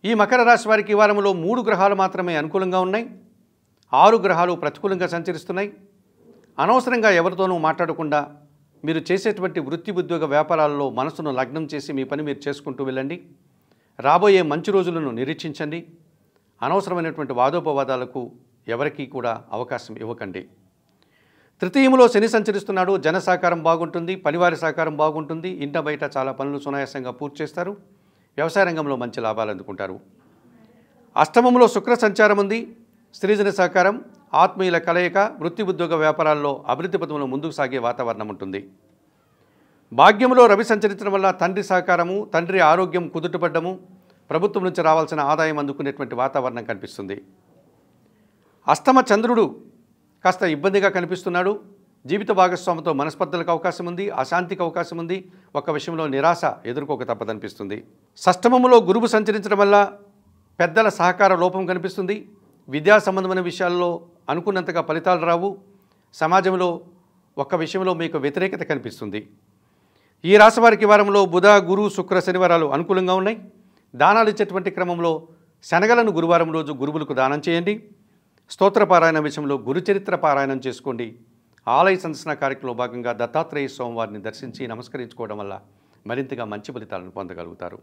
ఈ మకర రాశి వారికి ఈ వారంలో 3 గ్రహాలు మాత్రమే అనుకూలంగా ఉన్నాయి. 6 గ్రహాలు ప్రతికూలంగా సంచరిస్తున్నాయి. అనవసరంగా ఎవరితోనూ మాట్లాడకుండా మీరు చేసేటువంటి వృత్తి ఉద్యోగ వ్యాపారాల్లో మనసును లగ్నం చేసి మీ పని మీరు చేసుకుంటూ వెళ్ళండి. రాబోయే మంచి రోజులను నిరీక్షించండి. అనవసరమైనటువంటి వాదోపవాదాలకు ఎవరికీ కూడా అవకాశం ఇవ్వకండి. తృతీయంలో శని సంచరిస్తున్నాడు. జన సహకారం బాగుంటుంది, పనివారి సహకారం బాగుంటుంది. ఇంట బయట చాలా పనులు సునాయాసంగా పూర్తి చేస్తారు. వ్యవసాయ రంగంలో మంచి లాభాలు అందుకుంటారు. అష్టమంలో శుక్ర సంచారం ఉంది. స్త్రీజన సహకారం, ఆత్మీయుల కలయిక, వృత్తి ఉద్యోగ వ్యాపారాల్లో అభివృద్ధి పథంలో ముందుకు సాగే వాతావరణం ఉంటుంది. భాగ్యంలో రవి సంచరించడం వల్ల తండ్రి సహకారము, తండ్రి ఆరోగ్యం కుదుటపడ్డము, ప్రభుత్వం నుంచి రావాల్సిన ఆదాయం అందుకునేటువంటి వాతావరణం కనిపిస్తుంది. అష్టమ చంద్రుడు కాస్త ఇబ్బందిగా కనిపిస్తున్నాడు. జీవిత భాగస్వామితో మనస్పర్ధలకు అవకాశం ఉంది, అశాంతికి అవకాశం ఉంది. ఒక విషయంలో నిరాశ ఎదుర్కోక తప్పదనిపిస్తుంది. షష్టమములో గురువు సంచరించడం వల్ల పెద్దల సహకార లోపం కనిపిస్తుంది. విద్యా సంబంధమైన విషయాల్లో అనుకున్నంతగా ఫలితాలు రావు. సమాజంలో ఒక్క విషయంలో మీకు వ్యతిరేకత కనిపిస్తుంది. ఈ రాశి వారికి వారంలో బుధ, గురు, శుక్ర, శనివారాలు అనుకూలంగా ఉన్నాయి. దానాలు ఇచ్చేటువంటి క్రమంలో శనగలను గురువారం రోజు గురువులకు దానం చేయండి. స్తోత్ర పారాయణ విషయంలో గురుచరిత్ర పారాయణం చేసుకోండి. ఆలయ సందర్శన కార్యక్రమంలో భాగంగా దత్తాత్రేయ స్వామివారిని దర్శించి నమస్కరించుకోవడం వల్ల మరింతగా మంచి ఫలితాలను పొందగలుగుతారు.